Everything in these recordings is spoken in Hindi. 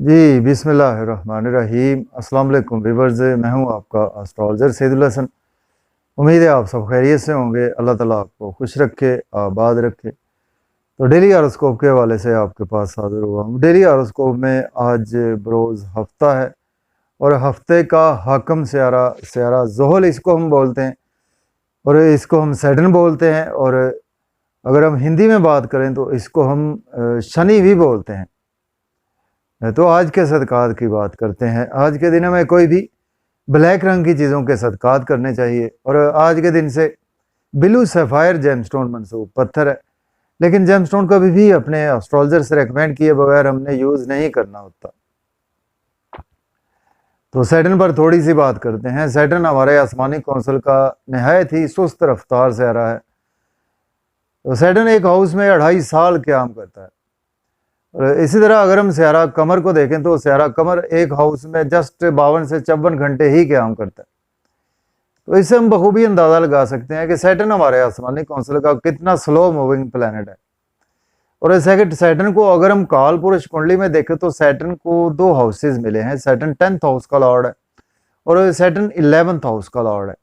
जी, बिस्मिल्लाहिर्रहमानिर्रहीम। अस्सलाम वालेकुम व्यूअर्स, मैं हूं आपका एस्ट्रोलॉजर सैदुल हसन। उम्मीद है आप सब खैरियत से होंगे। अल्लाह ताला आपको खुश रखे, आबाद रखे। तो डेली हॉरोस्कोप के हवाले से आपके पास हाजिर हुआ हूं। डेली हॉरोस्कोप में आज बरोज़ हफ्ता है और हफ्ते का हाकम सियारा सियारा ज़ोहल इसको हम बोलते हैं और इसको हम सैटर्न बोलते हैं, और अगर हम हिंदी में बात करें तो इसको हम शनि भी बोलते हैं। तो आज के सदक़ात की बात करते हैं। आज के दिन में कोई भी ब्लैक रंग की चीज़ों के सदक़ात करने चाहिए, और आज के दिन से ब्लू सफ़ायर जेमस्टोन मंसूब पत्थर है, लेकिन जेमस्टोन कभी भी अपने एस्ट्रोलॉजर से रेकमेंड किए बगैर हमने यूज़ नहीं करना होता। तो सैटर्न पर थोड़ी सी बात करते हैं। सैटर्न हमारे आसमानी कौंसल का नहायत ही सुस्त रफ्तार से आ रहा है। तो सैटर्न एक हाउस में 2.5 साल क़याम करता है। और इसी तरह अगर हम स्यारा कमर को देखें तो स्यारा कमर एक हाउस में जस्ट 52 से 54 घंटे ही क़याम करता है। तो इससे हम बखूबी अंदाज़ा लगा सकते हैं कि सैटर्न हमारे आसमानी कौंसल का कितना स्लो मूविंग प्लैनेट है। और सेकंड, सैटर्न को अगर हम काल पुरुष कुंडली में देखें तो सैटर्न को 2 हाउसेज मिले हैं। सैटर्न 10th हाउस का लॉर्ड है और सैटर्न 11th हाउस का लॉर्ड है।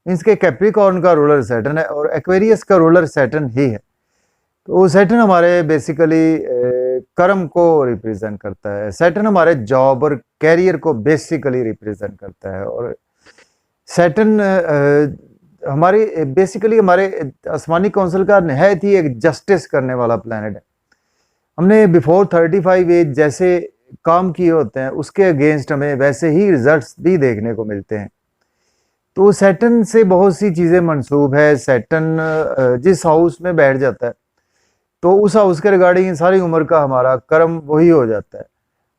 मीन्स के कैप्रिकॉर्न का रूलर सैटर्न है और एक्वेरियस का रूलर सैटर्न ही है। तो सैटर्न हमारे बेसिकली कर्म को रिप्रेजेंट करता है। सैटर्न हमारे जॉब और कैरियर को बेसिकली रिप्रेजेंट करता है। और सैटर्न हमारी बेसिकली हमारे आसमानी काउंसिल का नहायत ही एक जस्टिस करने वाला प्लैनेट है। हमने बिफोर 35 एज जैसे काम किए होते हैं उसके अगेंस्ट हमें वैसे ही रिजल्ट्स भी देखने को मिलते हैं। तो सैटर्न से बहुत सी चीज़ें मंसूब है। सैटर्न जिस हाउस में बैठ जाता है तो उस हाउस के रिगार्डिंग सारी उम्र का हमारा कर्म वही हो जाता है।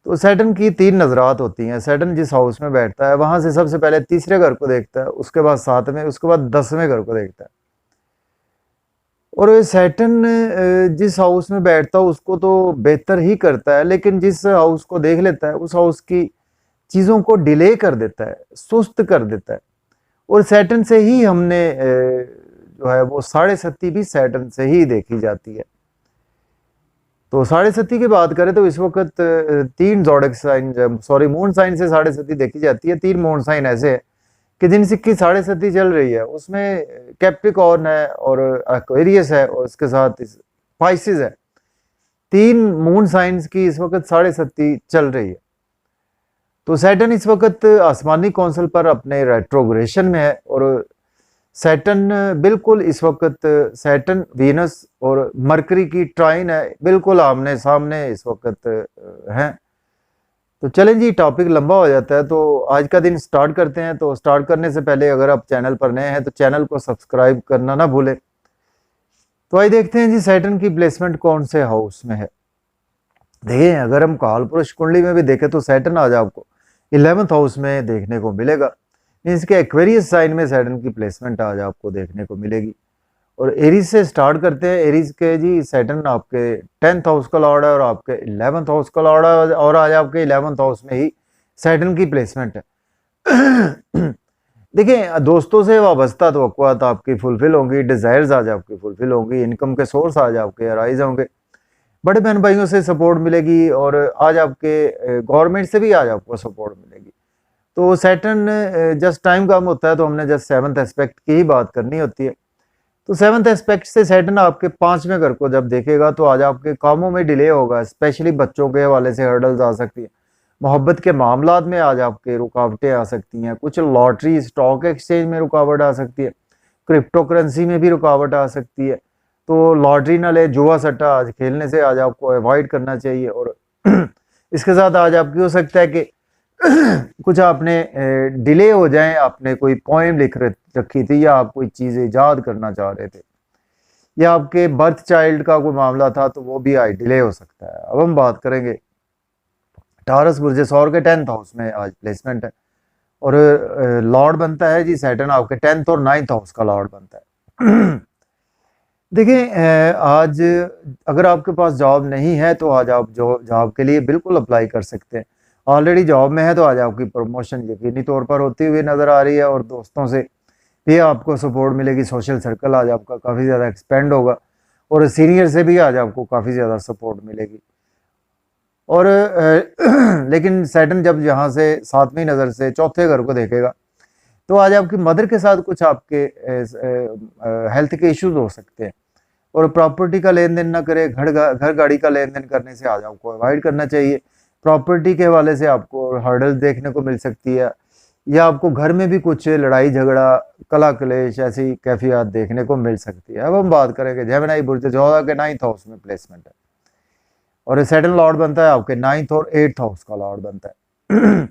तो सैटर्न की 3 नजरात होती हैं। सैटर्न जिस हाउस में बैठता है वहां से सबसे पहले तीसरे घर को देखता है, उसके बाद 7वें, उसके बाद 10वें घर को देखता है। और सैटर्न जिस हाउस में बैठता है उसको तो बेहतर ही करता है, लेकिन जिस हाउस को देख लेता है उस हाउस की चीज़ों को डिले कर देता है, सुस्त कर देता है। और सैटर्न से ही हमने जो है वो 7.5 भी सैटर्न से ही देखी जाती है। तो 7.5 की बात करें तो इस वक्त 3 zodiac sign, sorry moon sign से 7.5 देखी जाती है। 3 मून साइन ऐसे है कि जिनसे की 7.5 चल रही है, उसमें कैप्रिकॉर्न है और एक्वेरियस है और उसके साथ पाइसेस है। 3 मून साइंस की इस वक्त 7.5 चल रही है। तो सैटर्न इस वक्त आसमानी कौंसल पर अपने रेट्रोग्रेशन में है और सैटर्न बिल्कुल इस वक्त सैटर्न वीनस और मरकरी की ट्राइन है, बिल्कुल आमने सामने इस वक्त हैं। तो चलें जी, टॉपिक लंबा हो जाता है तो आज का दिन स्टार्ट करते हैं। तो स्टार्ट करने से पहले अगर आप चैनल पर नए हैं तो चैनल को सब्सक्राइब करना ना भूलें। तो आइए देखते हैं जी सैटर्न की प्लेसमेंट कौन से हाउस में है। देखिए, अगर हम काल पुरुष कुंडली में भी देखें तो सैटर्न आज आपको 11th हाउस में देखने को मिलेगा। इसके एक्वेरियस साइन में सैटर्न की प्लेसमेंट आज आपको देखने को मिलेगी। और एरीज से स्टार्ट करते हैं। एरीज के जी सैटर्न आपके 10th हाउस का लॉर्ड है और आपके 11th हाउस का लॉर्ड है, और आज आपके 11th हाउस में ही सैटर्न की प्लेसमेंट है। देखिए, दोस्तों से वाबस्ता तवक्कुआत आपकी फुलफिल होंगी, डिज़ायर्स आज आपकी फुलफिल होंगी, इनकम के सोर्स आज आपके अराइज होंगे, बड़े बहन भाइयों से सपोर्ट मिलेगी और आज आपके गवर्नमेंट से भी आज आपको सपोर्ट मिलेगी। तो सैटर्न जस्ट टाइम कम होता है तो हमने जस्ट 7th एस्पेक्ट की ही बात करनी होती है। तो 7th एस्पेक्ट से सैटर्न आपके 5वें घर को जब देखेगा तो आज आपके कामों में डिले होगा, स्पेशली बच्चों के हवाले से हर्डल्स आ सकती है। मोहब्बत के मामलात में आज आपके रुकावटें आ सकती हैं। कुछ लॉटरी स्टॉक एक्सचेंज में रुकावट आ सकती है, क्रिप्टो करेंसी में भी रुकावट आ सकती है। तो लॉटरी ना ले, जुआ सट्टा आज खेलने से आज आपको अवॉइड करना चाहिए। और इसके साथ आज आपकी हो सकता है कि कुछ आपने डिले हो जाए, आपने कोई पोएम लिख रखी थी या आप कोई चीज़ ईजाद करना चाह रहे थे, या आपके बर्थ चाइल्ड का कोई मामला था तो वो भी आज डिले हो सकता है। अब हम बात करेंगे टारस बुर्ज सौर के 10th हाउस में आज प्लेसमेंट है और लॉर्ड बनता है जी सैटर्न आपके 10th और 9th हाउस का लॉर्ड बनता है। देखिए, आज अगर आपके पास जॉब नहीं है तो आज आप जॉब के लिए बिल्कुल अप्लाई कर सकते हैं। ऑलरेडी जॉब में है तो आज आपकी प्रमोशन यकीनी तौर पर होती हुई नज़र आ रही है और दोस्तों से भी आपको सपोर्ट मिलेगी। सोशल सर्कल आज आपका काफ़ी ज़्यादा एक्सपेंड होगा और सीनियर से भी आज आपको काफ़ी ज़्यादा सपोर्ट मिलेगी। और लेकिन सैटर्न जब यहाँ से 7वीं नज़र से चौथे घर को देखेगा तो आज आपकी मदर के साथ कुछ आपके हेल्थ के इश्यूज हो सकते हैं। और प्रॉपर्टी का लेन देन ना करे, घर गाड़ी का लेन देन करने से आज आपको अवॉइड करना चाहिए। प्रॉपर्टी के हवाले से आपको हर्डल देखने को मिल सकती है, या आपको घर में भी कुछ लड़ाई झगड़ा, कला कलेश ऐसी कैफियत देखने को मिल सकती है। अब हम बात करेंगे जेमिनी बुर्ज जोधा के 9th हाउस में प्लेसमेंट है और सैटर्न लॉर्ड बनता है आपके 9th और 8th हाउस का लॉर्ड बनता है।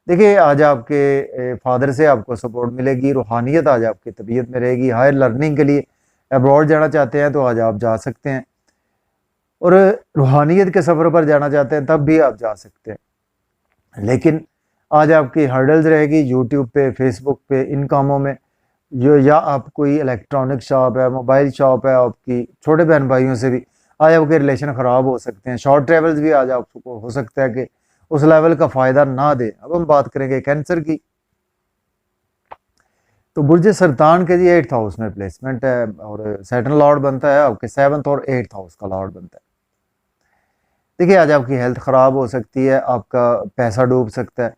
देखिए आज आपके फादर से आपको सपोर्ट मिलेगी, रूहानियत आज आपकी तबीयत में रहेगी। हायर लर्निंग के लिए अब्रॉड जाना चाहते हैं तो आज आप जा सकते हैं, और रूहानियत के सफ़र पर जाना चाहते हैं तब भी आप जा सकते हैं। लेकिन आज आपकी हर्डल्स रहेगी यूट्यूब पे, फेसबुक पे, इन कामों में जो, या आप कोई इलेक्ट्रॉनिक शॉप है, मोबाइल शॉप है आपकी, छोटे बहन भाइयों से भी आज आपके रिलेशन ख़राब हो सकते हैं। शॉर्ट ट्रेवल्स भी आज आपको हो सकता है कि उस लेवल का फ़ायदा ना दे। अब हम बात करेंगे कैंसर की, तो बुर्ज सरतान के जी 8th हाउस में प्लेसमेंट है और सैटर्न लॉर्ड बनता है आपके 7th और 8th हाउस का लॉर्ड बनता है। देखिए आज आपकी हेल्थ ख़राब हो सकती है, आपका पैसा डूब सकता है,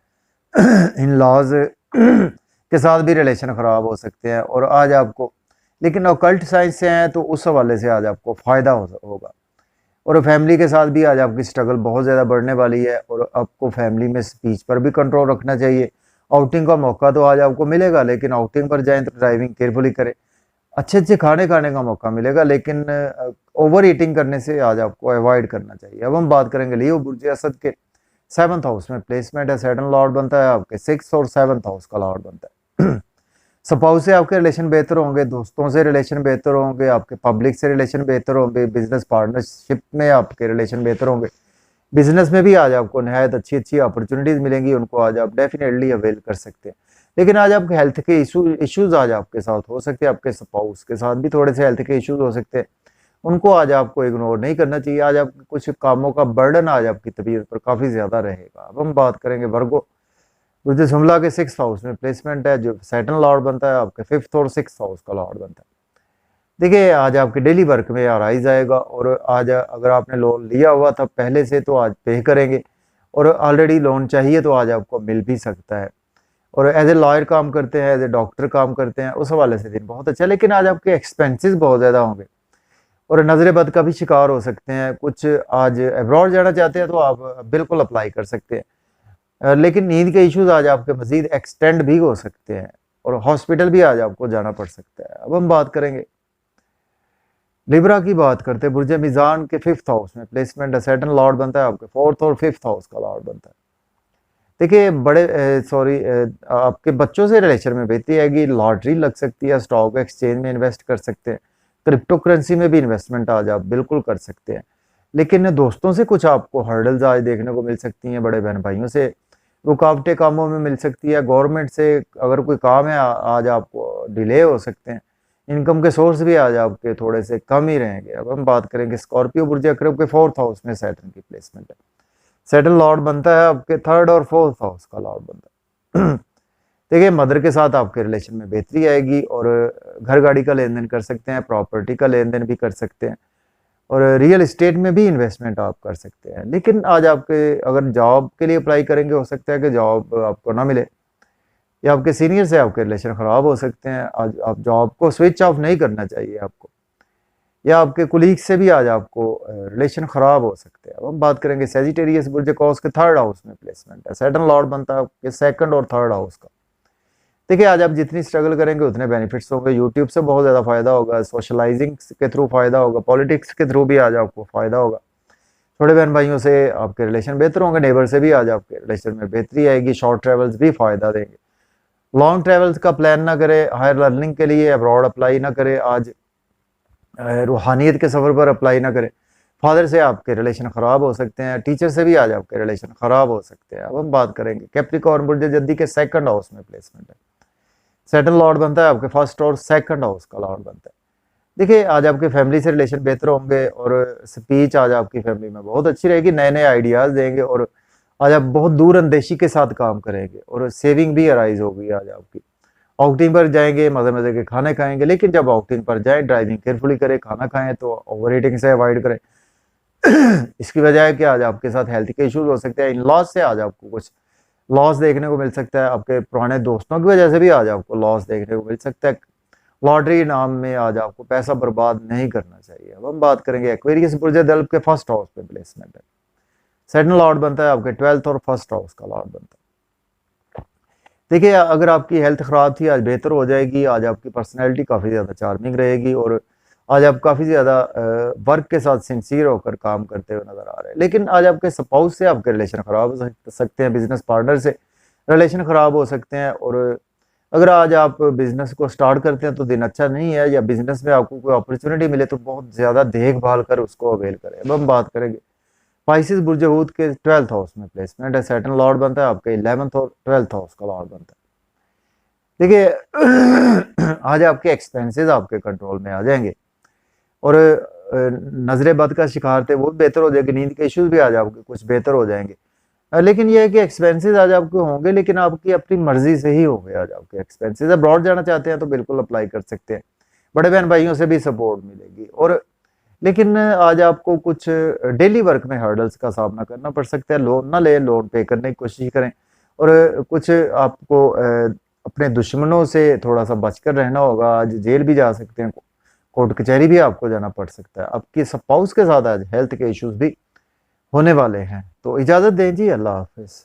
इन लॉज के साथ भी रिलेशन ख़राब हो सकते हैं। और आज आपको, लेकिन ऑकल्ट साइंस से हैं तो उस हवाले से आज आपको फ़ायदा होगा। और फैमिली के साथ भी आज आपकी स्ट्रगल बहुत ज़्यादा बढ़ने वाली है, और आपको फैमिली में स्पीच पर भी कंट्रोल रखना चाहिए। आउटिंग का मौका तो आज आपको मिलेगा, लेकिन आउटिंग पर जाएं तो ड्राइविंग केयरफुली करें। अच्छे अच्छे खाने खाने का मौका मिलेगा, लेकिन ओवर ईटिंग करने से आज आपको अवॉइड करना चाहिए। अब हम बात करेंगे लियो बुर्ज असद के 7th हाउस में प्लेसमेंट है। सैटर्न लॉर्ड बनता है आपके 6th और 7th हाउस का लॉर्ड बनता है। स्पाउस से आपके रिलेशन बेहतर होंगे, दोस्तों से रिलेशन बेहतर होंगे, आपके पब्लिक से रिलेशन बेहतर होंगे, बिजनेस पार्टनरशिप में आपके रिलेशन बेहतर होंगे। बिजनेस में भी आज आपको नहायत अच्छी अच्छी अपॉर्चुनिटीज़ मिलेंगी, उनको आज आप डेफिनेटली अवेल कर सकते हैं। लेकिन आज आपके हेल्थ के इश्यूज आज आपके साथ हो सकते हैं, आपके स्पाउस के साथ भी थोड़े से हेल्थ के इश्यूज हो सकते हैं, उनको आज आपको इग्नोर नहीं करना चाहिए। आज आपके कुछ कामों का बर्डन आज आपकी तबीयत पर काफ़ी ज़्यादा रहेगा। अब हम बात करेंगे वर्गो, जो शिमला के 6th हाउस में प्लेसमेंट है, जो सैटर्न लॉर्ड बनता है आपके 5th और 6th हाउस का लॉर्ड बनता है। देखिए आज आपके डेली वर्क में राइज आएगा, और आज अगर आपने लोन लिया हुआ था पहले से तो आज पे करेंगे, और ऑलरेडी लोन चाहिए तो आज आपको मिल भी सकता है। और एज ए लॉयर काम करते हैं, एज ए डॉक्टर काम करते हैं, उस हवाले से दिन बहुत अच्छा है। लेकिन आज आपके एक्सपेंसेस बहुत ज़्यादा होंगे और नज़र बद का भी शिकार हो सकते हैं। कुछ आज अब्रॉड जाना चाहते हैं तो आप बिल्कुल अप्लाई कर सकते हैं, लेकिन नींद के इश्यूज आज आपके मजीद एक्सटेंड भी हो सकते हैं, और हॉस्पिटल भी आज आपको जाना पड़ सकता है। अब हम बात करेंगे लिब्रा की, बात करते हैं बुर्ज मिजान के 5th हाउस में प्लेसमेंट है। सैटर्न लॉर्ड बनता है आपके 4th और 5th हाउस का लॉर्ड बनता है। देखिए आपके बच्चों से रिलेशन में बेहतरी आएगी, लॉटरी लग सकती है, स्टॉक एक्सचेंज में इन्वेस्ट कर सकते हैं, क्रिप्टो करेंसी में भी इन्वेस्टमेंट आज आप बिल्कुल कर सकते हैं। लेकिन दोस्तों से कुछ आपको हर्डल्स आज देखने को मिल सकती हैं, बड़े बहन भाइयों से रुकावटें कामों में मिल सकती है, गवर्नमेंट से अगर कोई काम है आज आपको डिले हो सकते हैं, इनकम के सोर्स भी आज आपके थोड़े से कम ही रहेंगे। अब हम बात करेंगे स्कॉर्पियो बुर्ज अकरब के 4th हाउस में सैटर्न की प्लेसमेंट है। सैटर्न लॉर्ड बनता है आपके 3rd और 4th हाउस का लॉर्ड बनता है। देखिए मदर के साथ आपके रिलेशन में बेहतरी आएगी, और घर गाड़ी का लेन देन कर सकते हैं, प्रॉपर्टी का लेन देन भी कर सकते हैं, और रियल एस्टेट में भी इन्वेस्टमेंट आप कर सकते हैं। लेकिन आज आपके अगर जॉब के लिए अप्लाई करेंगे, हो सकता है कि जॉब आपको ना मिले, या आपके सीनियर से आपके रिलेशन ख़राब हो सकते हैं। आज आप जॉब को स्विच ऑफ नहीं करना चाहिए आपको, या आपके कुलीग से भी आज आपको रिलेशन ख़राब हो सकते हैं। अब हम बात करेंगे सेजिटेरियस बुर्ज कॉस के 3rd हाउस में प्लेसमेंट है। सैटर्न लॉर्ड बनता है आपके 2nd और 3rd हाउस का। देखिए आज आप जितनी स्ट्रगल करेंगे उतने बेनिफिट्स होंगे। यूट्यूब से बहुत ज़्यादा फ़ायदा होगा, सोशलाइजिंग के थ्रू फ़ायदा होगा, पॉलिटिक्स के थ्रू भी आज आपको फ़ायदा होगा, छोटे बहन भाइयों से आपके रिलेशन बेहतर होंगे, नेबर से भी आज आपके रिलेशन में बेहतरी आएगी, शॉर्ट ट्रेवल्स भी फ़ायदा देंगे। लॉन्ग ट्रेवल्स का प्लान ना करें, हायर लर्निंग के लिए अब्रॉड अप्लाई ना करें, आज रूहानियत के सफ़र पर अप्लाई ना करें। फादर से आपके रिलेशन ख़राब हो सकते हैं, टीचर से भी आज आपके रिलेशन ख़राब हो सकते हैं। अब हम बात करेंगे कैप्रिकॉर्न बुर्ज जद्दी के 2nd हाउस में प्लेसमेंट है। सैटर्न लॉर्ड बनता है आपके 1st और 2nd हाउस का लॉर्ड बनता है। देखिए आज आपके फैमिली से रिलेशन बेहतर होंगे, और स्पीच आज आपकी फैमिली में बहुत अच्छी रहेगी, नए नए आइडियाज़ देंगे, और आज आप बहुत दूर अंदेशी के साथ काम करेंगे, और सेविंग भी अराइज होगी आज आपकी। आउटिंग पर जाएंगे, मज़े मज़े के खाने खाएंगे, लेकिन जब आउटिंग पर जाएं ड्राइविंग केयरफुली करें, खाना खाएं तो ओवर ईटिंग से अवॉइड करें। इसकी वजह है कि आज आपके साथ हेल्थ के इश्यूज हो सकते हैं, इन लॉस से आज आपको कुछ लॉस देखने को मिल सकता है, आपके पुराने दोस्तों की वजह से भी आज आपको लॉस देखने को मिल सकता है। लॉटरी नाम में आज आपको पैसा बर्बाद नहीं करना चाहिए। अब हम बात करेंगे एक्वेरियस बुर्ज दल्ब के फर्स्ट हाउस पे प्लेसमेंट है। सेकंड लॉर्ड बनता है आपके 12th और फर्स्ट हाउस का लॉर्ड बनता है। देखिए, अगर आपकी हेल्थ खराब थी आज बेहतर हो जाएगी। आज आपकी पर्सनैलिटी काफ़ी ज़्यादा चार्मिंग रहेगी और आज आप काफ़ी ज़्यादा वर्क के साथ सिंसियर होकर काम करते हुए नज़र आ रहे हैं। लेकिन आज आपके स्पाउस से आपके रिलेशन ख़राब हो सकते हैं, बिजनेस पार्टनर से रिलेशन ख़राब हो सकते हैं। और अगर आज आप बिजनेस को स्टार्ट करते हैं तो दिन अच्छा नहीं है, या बिजनेस में आपको कोई अपॉर्चुनिटी मिले तो बहुत ज़्यादा देखभाल कर उसको अवेल करें। अब हम बात करेंगे पाइसिस बुर्ज हूत के 12th हाउस में प्लेसमेंट है। सैटर्न लॉर्ड बनता है आपके 11th और 12th हाउस का लॉर्ड बनता है। देखिए, आज आपके एक्सपेंसेस आपके कंट्रोल में आ जाएंगे और नजरे बद का शिकार थे वो बेहतर हो जाएगी। नींद के इश्यूज भी आज आपके कुछ बेहतर हो जाएंगे। लेकिन यह है कि एक्सपेंसेस आज आपके होंगे, लेकिन आपकी अपनी मर्जी से ही होंगे। आज आपके एक्सपेंसेस अब्रॉड जाना चाहते हैं तो बिल्कुल अप्लाई कर सकते हैं, बड़े बहन भाइयों से भी सपोर्ट मिलेगी। और लेकिन आज आपको कुछ डेली वर्क में हर्डल्स का सामना करना पड़ सकता है। लोन ना ले, लोन पे करने की कोशिश करें। और कुछ आपको अपने दुश्मनों से थोड़ा सा बचकर रहना होगा। आज जेल भी जा सकते हैं, कोर्ट कचहरी भी आपको जाना पड़ सकता है। आपकी स्पाउस के साथ आज हेल्थ के इश्यूज भी होने वाले हैं। तो इजाज़त दें जी, अल्लाह हाफिज़।